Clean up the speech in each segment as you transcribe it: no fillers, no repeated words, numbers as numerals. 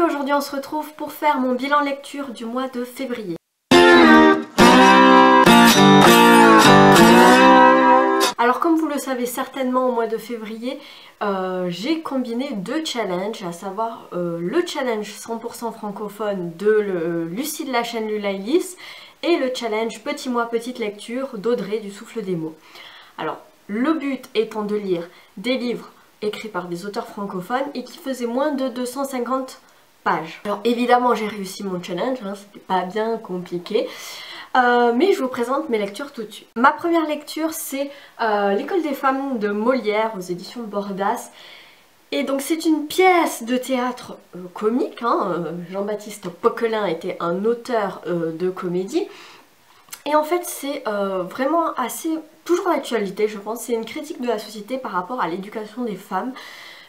aujourd'hui on se retrouve pour faire mon bilan lecture du mois de février. Alors comme vous le savez certainement, au mois de février, j'ai combiné deux challenges, à savoir le challenge 100% francophone de Lucie de la chaîne Lulailis et le challenge Petit mois petite lecture d'Audrey du Souffle des mots. Alors le but étant de lire des livres écrits par des auteurs francophones et qui faisaient moins de 250 pages. Alors évidemment j'ai réussi mon challenge, hein, c'était pas bien compliqué. Mais je vous présente mes lectures tout de suite. Ma première lecture c'est L'école des femmes de Molière aux éditions Bordas. Et donc c'est une pièce de théâtre comique, hein. Jean-Baptiste Poquelin était un auteur de comédie. Et en fait c'est vraiment assez, toujours d'actualité je pense, c'est une critique de la société par rapport à l'éducation des femmes.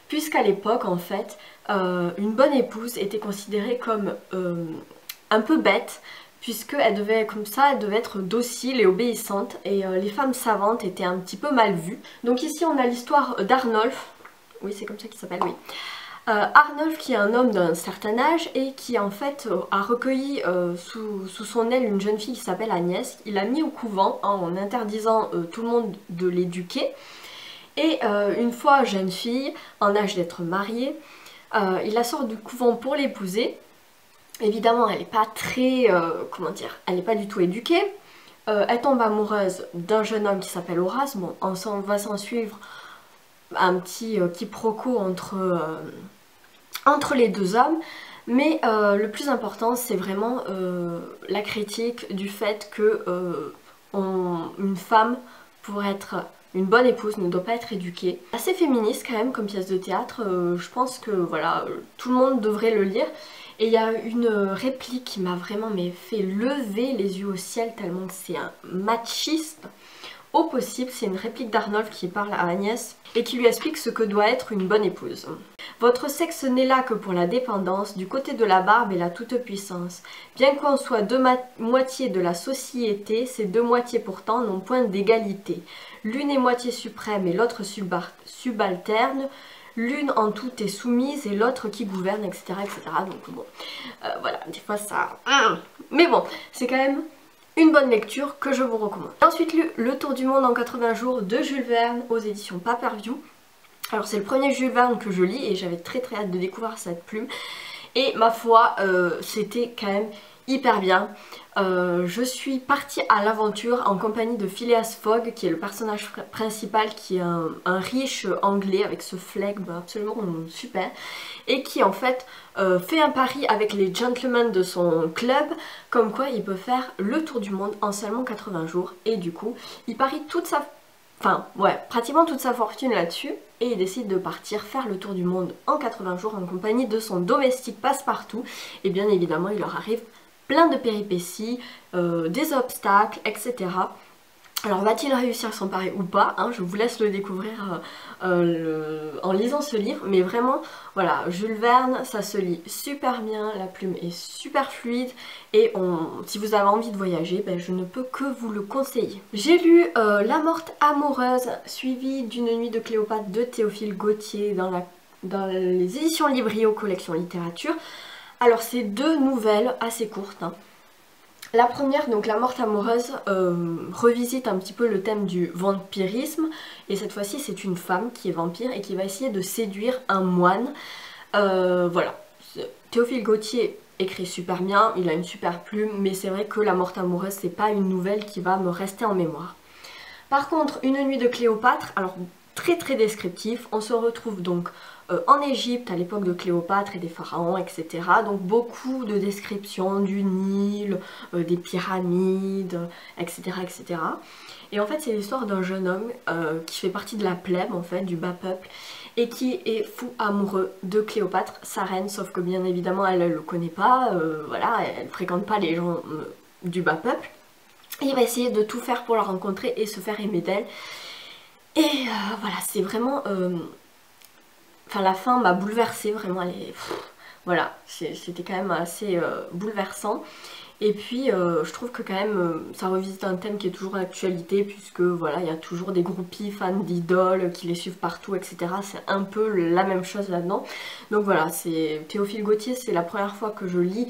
Puisqu'à l'époque en fait, une bonne épouse était considérée comme un peu bête, puisqu'elle devait, comme ça, elle devait être docile et obéissante, et les femmes savantes étaient un petit peu mal vues. Donc ici on a l'histoire d'Arnolphe, oui c'est comme ça qu'il s'appelle, oui. Arnolphe qui est un homme d'un certain âge et qui en fait a recueilli sous son aile une jeune fille qui s'appelle Agnès. Il l'a mis au couvent en interdisant tout le monde de l'éduquer. Et une fois jeune fille, en âge d'être mariée, il la sort du couvent pour l'épouser. Évidemment elle n'est pas très, comment dire, elle n'est pas du tout éduquée. Elle tombe amoureuse d'un jeune homme qui s'appelle Horace. Bon, va s'en suivre un petit quiproquo entre les deux hommes. Mais le plus important c'est vraiment la critique du fait que une femme, pour être une bonne épouse, ne doit pas être éduquée. Assez féministe quand même comme pièce de théâtre, je pense que voilà, tout le monde devrait le lire. Et il y a une réplique qui m'a vraiment fait lever les yeux au ciel tellement que c'est un machiste au possible. C'est une réplique d'Arnolphe qui parle à Agnès et qui lui explique ce que doit être une bonne épouse. Votre sexe n'est là que pour la dépendance, du côté de la barbe et la toute-puissance. Bien qu'on soit deux moitiés de la société, ces deux moitiés pourtant n'ont point d'égalité. L'une est moitié suprême et l'autre subalterne. L'une en tout est soumise et l'autre qui gouverne, etc. etc. Donc bon, voilà, des fois ça... Mais bon, c'est quand même une bonne lecture que je vous recommande. J'ai ensuite lu Le Tour du monde en 80 jours de Jules Verne aux éditions Paperview. Alors c'est le premier Jules Verne que je lis et j'avais très hâte de découvrir cette plume. Et ma foi, c'était quand même hyper bien. Je suis partie à l'aventure en compagnie de Phileas Fogg, qui est le personnage principal, qui est un riche anglais avec ce flegme absolument super, et qui en fait fait un pari avec les gentlemen de son club, comme quoi il peut faire le tour du monde en seulement 80 jours, et du coup il parie toute sa... Enfin ouais, pratiquement toute sa fortune là-dessus, et il décide de partir faire le tour du monde en 80 jours en compagnie de son domestique Passepartout, et bien évidemment il leur arrive plein de péripéties, des obstacles, etc. Alors va-t-il réussir à s'emparer ou pas, hein, je vous laisse le découvrir en lisant ce livre, mais vraiment, voilà, Jules Verne, ça se lit super bien, la plume est super fluide, et si vous avez envie de voyager, ben, je ne peux que vous le conseiller. J'ai lu La morte amoureuse, suivie d'une nuit de Cléopâtre de Théophile Gautier dans les éditions Librio Collection Littérature. Alors c'est deux nouvelles assez courtes, hein. La première, donc La morte amoureuse, revisite un petit peu le thème du vampirisme, et cette fois-ci c'est une femme qui est vampire et qui va essayer de séduire un moine. Voilà, Théophile Gautier écrit super bien, il a une super plume, mais c'est vrai que La morte amoureuse c'est pas une nouvelle qui va me rester en mémoire. Par contre, Une nuit de Cléopâtre, alors très descriptif, on se retrouve donc en Égypte à l'époque de Cléopâtre et des pharaons, etc. Donc beaucoup de descriptions du Nil, des pyramides, etc. etc. Et en fait c'est l'histoire d'un jeune homme qui fait partie de la plèbe, en fait, du bas peuple, et qui est fou amoureux de Cléopâtre, sa reine, sauf que bien évidemment elle ne le connaît pas, voilà, elle ne fréquente pas les gens du bas peuple. Et il va essayer de tout faire pour la rencontrer et se faire aimer d'elle. Et voilà, c'est vraiment... Enfin, la fin m'a bouleversée, vraiment, elle est... voilà, c'était quand même assez bouleversant. Et puis je trouve que quand même ça revisite un thème qui est toujours d'actualité, puisque voilà, il y a toujours des groupies fans d'idoles qui les suivent partout, etc. C'est un peu la même chose là-dedans. Donc voilà, c'est Théophile Gautier, c'est la première fois que je lis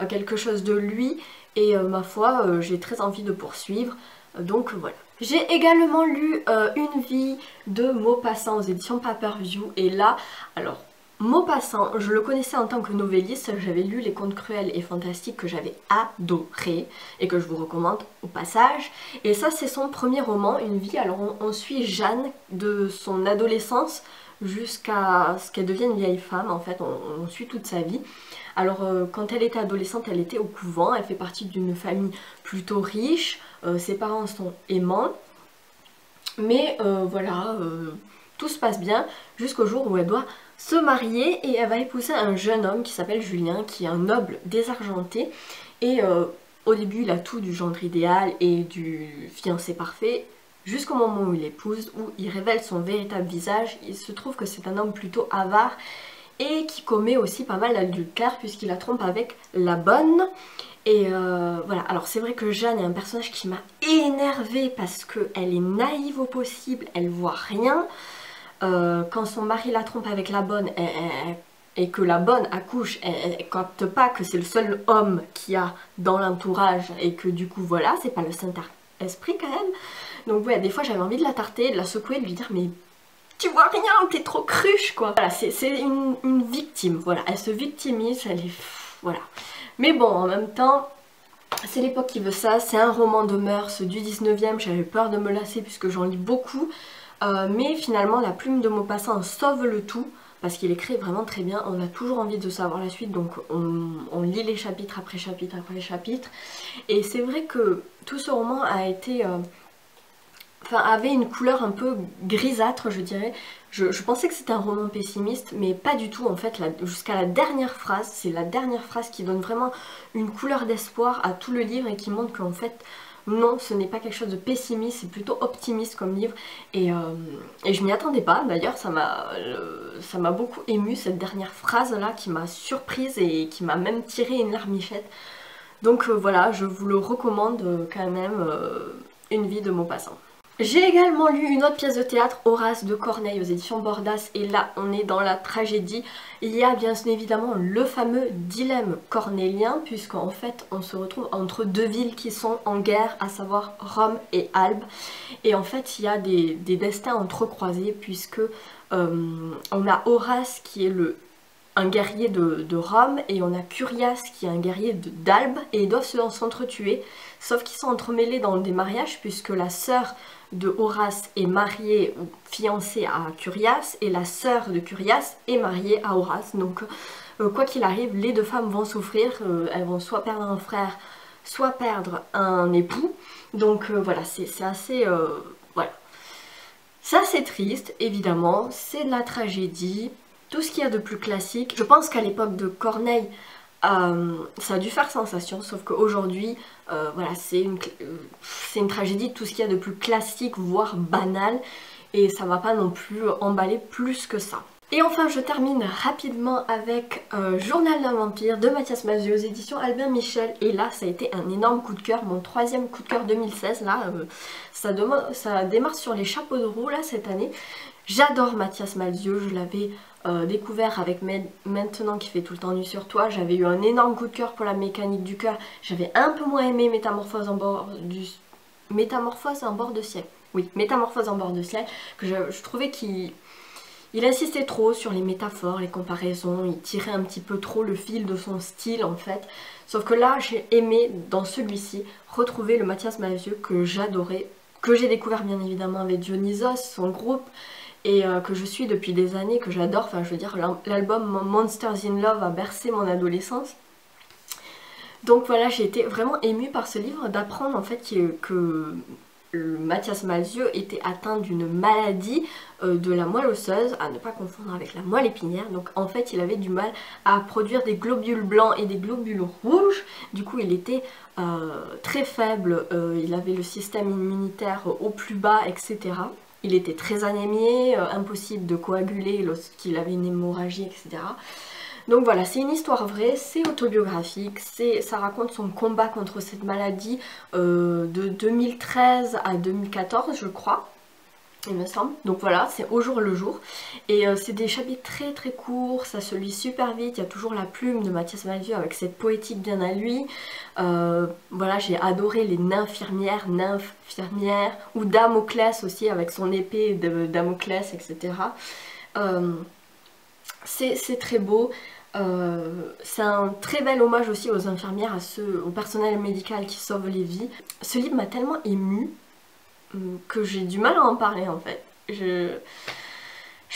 quelque chose de lui, et ma foi, j'ai très envie de poursuivre. Donc voilà. J'ai également lu Une vie de Maupassant aux éditions Paperview, et là, alors Maupassant, je le connaissais en tant que novelliste, j'avais lu Les Contes cruels et fantastiques que j'avais adoré et que je vous recommande au passage. Et ça, c'est son premier roman, Une vie. Alors on suit Jeanne de son adolescence jusqu'à ce qu'elle devienne vieille femme, en fait, on suit toute sa vie. Alors quand elle était adolescente, elle était au couvent, elle fait partie d'une famille plutôt riche, ses parents sont aimants, mais voilà, tout se passe bien jusqu'au jour où elle doit se marier et elle va épouser un jeune homme qui s'appelle Julien, qui est un noble désargenté, et au début il a tout du gendre idéal et du fiancé parfait, jusqu'au moment où il l'épouse, où il révèle son véritable visage. Il se trouve que c'est un homme plutôt avare et qui commet aussi pas mal d'adultère puisqu'il la trompe avec la bonne. Et voilà, alors c'est vrai que Jeanne est un personnage qui m'a énervée parce qu'elle est naïve au possible, elle voit rien. Quand son mari la trompe avec la bonne et que la bonne accouche, elle capte pas que c'est le seul homme qu'il y a dans l'entourage et que du coup voilà, c'est pas le Saint-Esprit quand même. Donc ouais, des fois j'avais envie de la tarter, de la secouer, de lui dire mais tu vois rien, t'es trop cruche quoi. Voilà, c'est une victime, voilà, elle se victimise, elle est... voilà. Mais bon, en même temps, c'est l'époque qui veut ça, c'est un roman de mœurs du 19e, j'avais peur de me lasser puisque j'en lis beaucoup. Mais finalement la plume de Maupassant sauve le tout parce qu'il écrit vraiment très bien, on a toujours envie de savoir la suite, donc on lit les chapitres après chapitre après chapitre. Et c'est vrai que tout ce roman a été... enfin, avait une couleur un peu grisâtre, je dirais. Je pensais que c'était un roman pessimiste, mais pas du tout en fait, jusqu'à la dernière phrase. C'est la dernière phrase qui donne vraiment une couleur d'espoir à tout le livre et qui montre qu'en fait, non, ce n'est pas quelque chose de pessimiste, c'est plutôt optimiste comme livre. Et je m'y attendais pas, d'ailleurs ça m'a beaucoup émue cette dernière phrase là qui m'a surprise et qui m'a même tiré une larmichette. Donc voilà, je vous le recommande quand même, Une vie de Maupassant. J'ai également lu une autre pièce de théâtre, Horace de Corneille aux éditions Bordas, et là on est dans la tragédie. Il y a bien évidemment le fameux dilemme cornélien, puisqu'en fait on se retrouve entre deux villes qui sont en guerre, à savoir Rome et Albe. Et en fait il y a des destins entrecroisés, puisque on a Horace qui est un guerrier de Rome, et on a Curias qui est un guerrier d'Albe, et ils doivent s'entretuer, sauf qu'ils sont entremêlés dans des mariages, puisque la sœur de Horace est mariée ou fiancée à Curias, et la sœur de Curias est mariée à Horace. Donc quoi qu'il arrive, les deux femmes vont souffrir, elles vont soit perdre un frère, soit perdre un époux. Donc voilà, c'est assez... voilà. C'est assez triste, évidemment, c'est de la tragédie. Tout ce qu'il y a de plus classique. Je pense qu'à l'époque de Corneille, ça a dû faire sensation, sauf qu'aujourd'hui, voilà, c'est une tragédie, tout ce qu'il y a de plus classique, voire banal, et ça va pas non plus emballer plus que ça. Et enfin, je termine rapidement avec Journal d'un vampire de Mathias Malzieu aux éditions Albin Michel. Et là, ça a été un énorme coup de cœur, mon troisième coup de cœur 2016. Là, ça démarre sur les chapeaux de roue là cette année. J'adore Mathias Malzieu, je l'avais découvert avec Maintenant qui fait tout le temps nu sur toi. J'avais eu un énorme coup de cœur pour La mécanique du cœur. J'avais un peu moins aimé Métamorphose en bord de ciel. Oui, Métamorphose en bord de ciel, que je trouvais qu'il insistait trop sur les métaphores, les comparaisons, il tirait un petit peu trop le fil de son style en fait. Sauf que là, j'ai aimé, dans celui-ci, retrouver le Mathias Malzieu que j'adorais, que j'ai découvert bien évidemment avec Dionysos, son groupe, et que je suis depuis des années, que j'adore. Enfin, je veux dire, l'album Monsters in Love a bercé mon adolescence. Donc voilà, j'ai été vraiment émue par ce livre, d'apprendre en fait que Mathias Malzieu était atteint d'une maladie de la moelle osseuse, à ne pas confondre avec la moelle épinière. Donc en fait il avait du mal à produire des globules blancs et des globules rouges. Du coup il était très faible, il avait le système immunitaire au plus bas, etc. Il était très anémié, impossible de coaguler lorsqu'il avait une hémorragie, etc. Donc voilà, c'est une histoire vraie, c'est autobiographique, ça raconte son combat contre cette maladie de 2013 à 2014 je crois, il me semble. Donc voilà, c'est au jour le jour. Et c'est des chapitres très très courts, ça se lit super vite, il y a toujours la plume de Mathias Malvieu avec cette poétique bien à lui. Voilà, j'ai adoré les nymphes-firmières, ou Damoclès aussi avec son épée de Damoclès, etc. C'est très beau. C'est un très bel hommage aussi aux infirmières, au personnel médical qui sauve les vies. Ce livre m'a tellement émue que j'ai du mal à en parler en fait. Je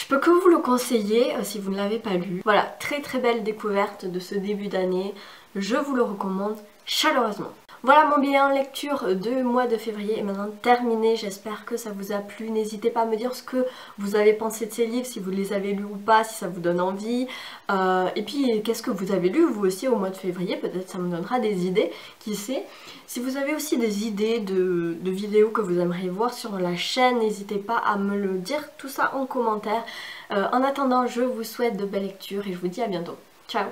peux que vous le conseiller si vous ne l'avez pas lu. Voilà, très très belle découverte de ce début d'année. Je vous le recommande chaleureusement. Voilà, mon bilan lecture de mois de février est maintenant terminé. J'espère que ça vous a plu. N'hésitez pas à me dire ce que vous avez pensé de ces livres, si vous les avez lus ou pas, si ça vous donne envie. Et puis, qu'est-ce que vous avez lu vous aussi au mois de février? Peut-être ça me donnera des idées, qui sait. Si vous avez aussi des idées de vidéos que vous aimeriez voir sur la chaîne, n'hésitez pas à me le dire, tout ça en commentaire. En attendant, je vous souhaite de belles lectures et je vous dis à bientôt. Ciao!